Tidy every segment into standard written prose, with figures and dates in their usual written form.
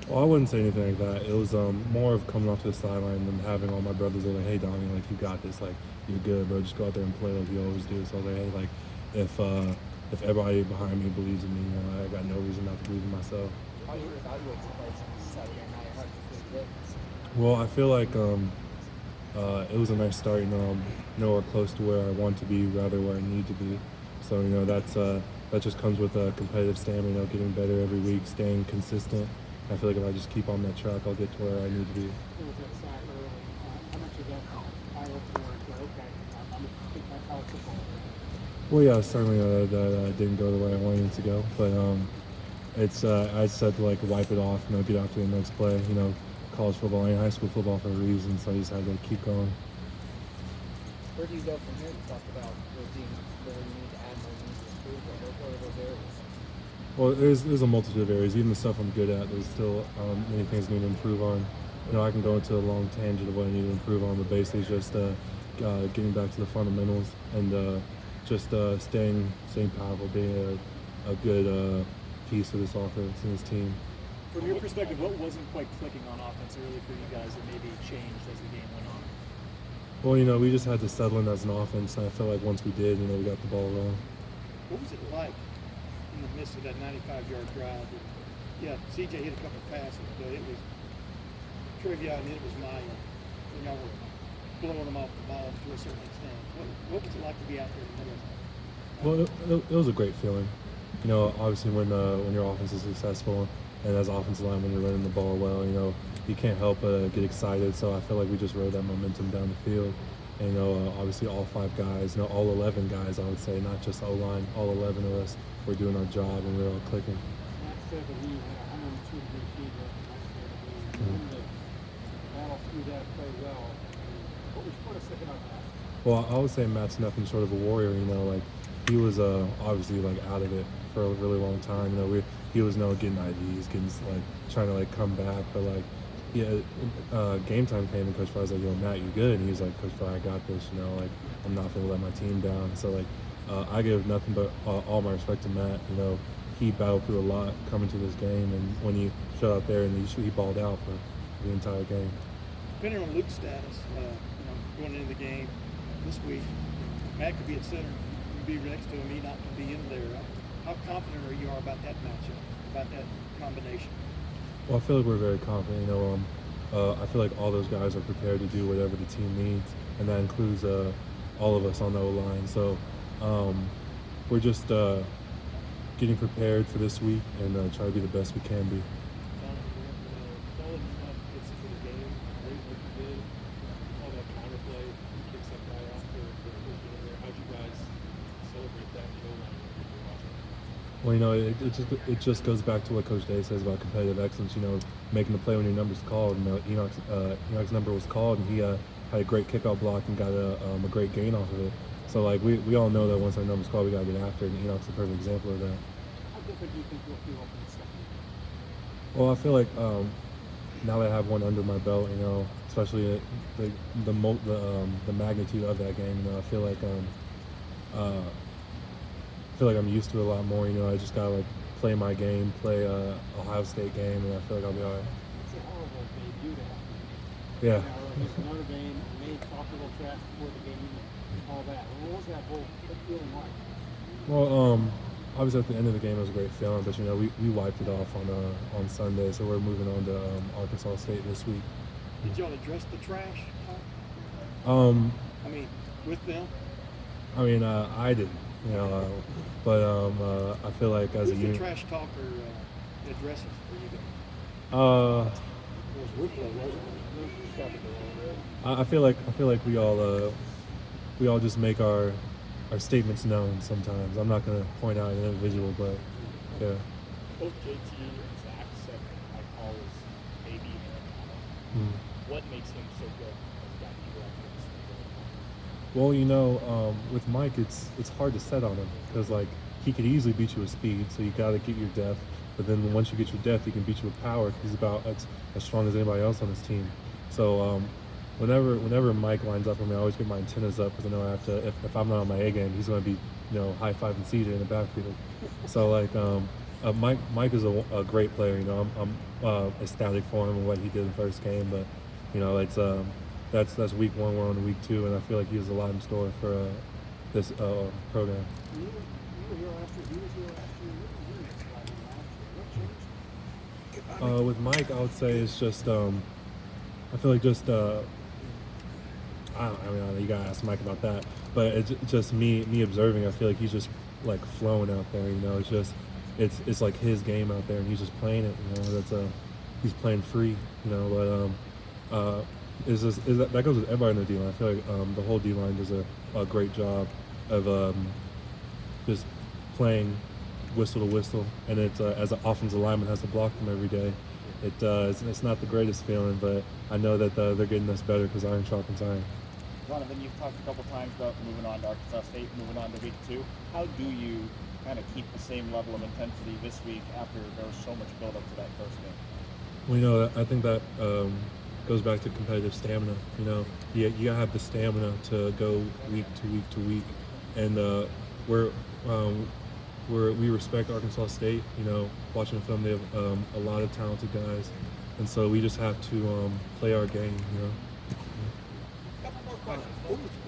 Well, I wouldn't say anything like that. It was more of coming off to the sideline and having all my brothers are like, "Hey, Donnie, like you got this. Like you're good, bro. Just go out there and play like you always do." So I was like, "Hey, like if uh, if everybody behind me believes in me, I got no reason not to believe in myself." How do you evaluate your plays on Saturday night? How did you feel good? Well, I feel like it was a nice start. I'm nowhere close to where I want to be, rather where I need to be. So that just comes with a competitive stamina. Getting better every week, staying consistent. I feel like if I just keep on that track, I'll get to where I need to be. It was that sack early. How much of that viral towards, okay, I'm going to take my college football. Well, yeah, certainly that didn't go the way I wanted it to go, but I just had to like wipe it off, get out to the next play. College football and high school football for a reason, so I just had to keep going. Where do you go from here to talk about your team where you need to add more needs to improve? What are those areas? Well, there's a multitude of areas. Even the stuff I'm good at, there's still many things I need to improve on. I can go into a long tangent of what I need to improve on, but basically it's just getting back to the fundamentals and just staying powerful, being a good piece of this offense and this team. From your perspective, what wasn't quite clicking on offense early for you guys that maybe changed as the game went on? Well, we just had to settle in as an offense, and I feel like once we did, we got the ball rolling. What was it like in the midst of that 95-yard drive? Yeah, CJ hit a couple passes, but it was trivia and it was Maya. Y'all were blowing them off the ball to a certain extent. What was it like to be out there in the middle? Well, it was a great feeling. Obviously when your offense is successful, and as offensive line when you're running the ball well, you can't help but get excited. So I feel like we just rode that momentum down the field. And, obviously all 5 guys, all 11 guys, I would say, not just O-line, all 11 of us were doing our job and we were all clicking. Matt said that he had 102-degree fever the night before. Battle through that play well. What would you say about that? Well, I would say Matt's nothing short of a warrior. Like he was obviously like out of it for a really long time. He was getting IVs, getting like trying to like come back, but like game time came and Coach Fry was like, "Yo, Matt, you good?" And he's like, "Coach Fry, I got this. Like I'm not gonna let my team down." So like I give nothing but all my respect to Matt. He battled through a lot coming to this game, and when he showed out there and he balled out for the entire game. Depending on Luke's status, going into the game this week, Matt could be at center, you'd be next to him, he not to be in there. How confident are you about that matchup, about that combination? Well, I feel like we're very confident. I feel like all those guys are prepared to do whatever the team needs, and that includes all of us on the O-line. So we're just getting prepared for this week and try to be the best we can be. Well, it just goes back to what Coach Day says about competitive excellence. Making the play when your number's called. Enoch's number was called, and he had a great kickoff block and got a great gain off of it. So like we all know that once our number's called, we gotta get after it. And Enoch's a perfect example of that. How different do you think you'll feel over the second? Well, I feel like now that I have one under my belt, especially the magnitude of that game, I feel like I'm used to it a lot more. I just gotta like play my game, play Ohio State game, and I feel like I'll be all right. It's a horrible debut to have. Yeah. Notre Dame made talk a little trash before the game and all that. What was that whole feeling like? Well, obviously at the end of the game it was a great feeling, but we wiped it off on Sunday, so we're moving on to Arkansas State this week. Did y'all address the trash talk? With them? I didn't. But I feel like as a Who's the unit. trash talker addresses for you guys? It was Wicklow, wasn't it? I feel like we all just make our statements known sometimes. I'm not gonna point out an individual, but yeah. Both JT and Zach said I call his baby Americano. What makes him so good as that Well, with Mike, it's hard to set on him because like he could easily beat you with speed, so you got to get your depth. But then once you get your depth, he can beat you with power. He's about as strong as anybody else on his team. So whenever Mike lines up for me, I always get my antennas up because I know I have to. If I'm not on my A game, he's going to be high-fiving CJ in the backfield. So like Mike is a great player. You know, I'm ecstatic for him and what he did in the first game. But you know, it's that's week one. We're on week two, and I feel like he has a lot in store for this program. You were here last year. He was here last year. You were here last year. What changed? With Mike, I would say it's just I feel like just I don't know, you gotta ask Mike about that. But it's just me observing. I feel like he's just like flowing out there. You know, it's just it's like his game out there, and he's just playing it. You know, that's he's playing free. You know, but that goes with everybody in the D line. I feel like the whole D line does a great job of just playing whistle to whistle, and it's as an offensive lineman has to block them every day. It's not the greatest feeling, but I know that they're getting us better because iron sharpens iron. Donovan, you've talked a couple times about moving on to Arkansas State, moving on to week 2. How do you kind of keep the same level of intensity this week after there was so much build up to that first game? Well, you know, I think that goes back to competitive stamina. You know, you gotta have the stamina to go week to week to week, and we respect Arkansas State. You know, watching film, they have a lot of talented guys, and so we just have to play our game. You know.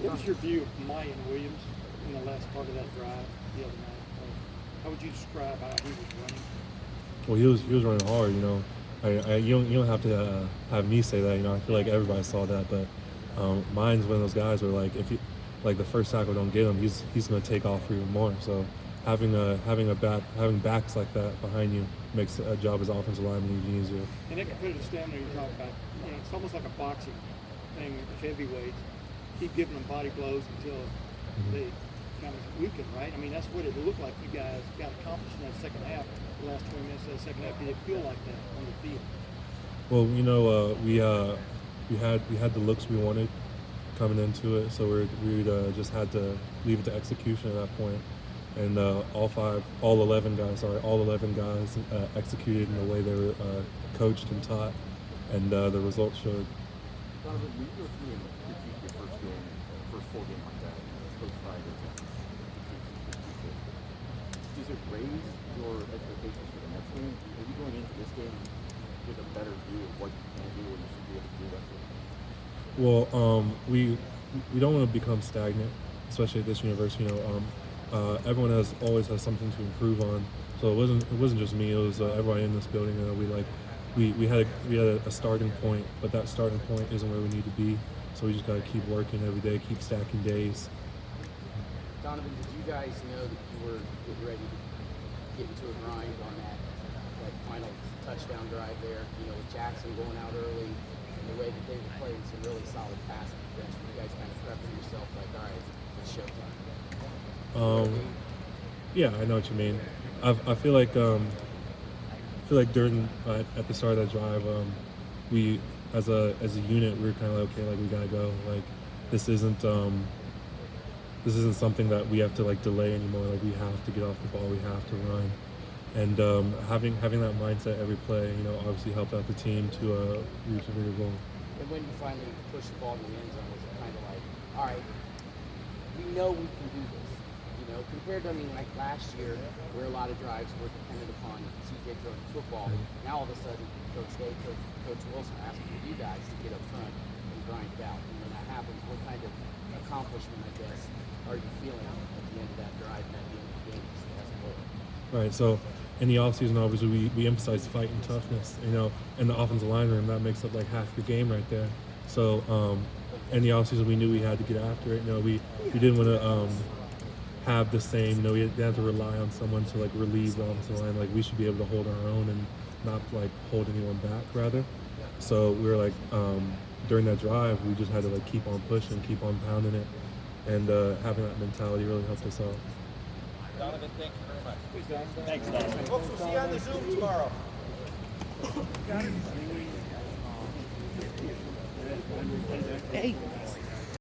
What was your view of Mayan Williams in the last part of that drive the other night? How would you describe how he was running? Well, he was running hard. You know, you don't have to have me say that. You know, I feel like everybody saw that, but mine's one of those guys where like if he like the first tackle don't get him, he's going to take off for even more. So having backs like that behind you makes a job as an offensive lineman even easier. And that competitive stamina you talk about, you know, it's almost like a boxing thing with heavyweights. Keep giving them body blows until they kind of weaken, right? I mean, that's what it looked like you guys got accomplished in that second half. The last 20 minutes of that second half, did it feel like that on the field? Well, you know, we had the looks we wanted coming into it, so we just had to leave it to execution at that point. And all 11 guys executed in the way they were coached and taught, and the results showed. Donovan, when you go through and critique your first full game like that, Coach Pride does it raise your expectations for the next game? Are you going into this game with a better view of what you can do or you should be able to do that for? Well, we don't want to become stagnant, especially at this university. You know, everyone always has something to improve on. So it wasn't just me. It was everybody in this building. You know, we had a starting point, but that starting point isn't where we need to be. So we just got to keep working every day, keep stacking days. Donovan, did you guys know that you were getting ready to get into a grind on that final touchdown drive there? You know, with Jackson going out early and the way that they were playing some really solid pass defense. Were you guys kind of prepping yourself like, all right, it's showtime? Yeah, I know what you mean. I feel like during at the start of that drive, we as a unit we were kind of like, okay, like we gotta go. Like this isn't something that we have to like delay anymore. Like we have to get off the ball. We have to run. And having that mindset every play, you know, obviously helped out the team to reach a bigger goal. And when you finally pushed the ball in the end zone, was it kind of like, all right, we know we can do this. You know, compared to, I mean, like last year, where a lot of drives were dependent upon CJ throwing the football. Now all of a sudden, Coach Day, Coach Wilson are asking you guys to get up front and grind it out. And when that happens, what kind of accomplishment, I guess, are you feeling at the end of that drive and at the end of the game as a whole? Right. So in the offseason, obviously, we emphasize fight and toughness. You know, in the offensive line room, that makes up like half your game right there. So in the offseason, we knew we had to get after it. You know, we didn't want to have the same. You know, we didn't have to rely on someone to like relieve the offensive line. Like we should be able to hold our own and not like hold anyone back, rather. So we were like during that drive, we just had to like keep on pushing, keep on pounding it, and having that mentality really helped us out. Donovan, thank you very much. Thanks, Donovan. Folks, we'll see you on the Zoom tomorrow. Hey.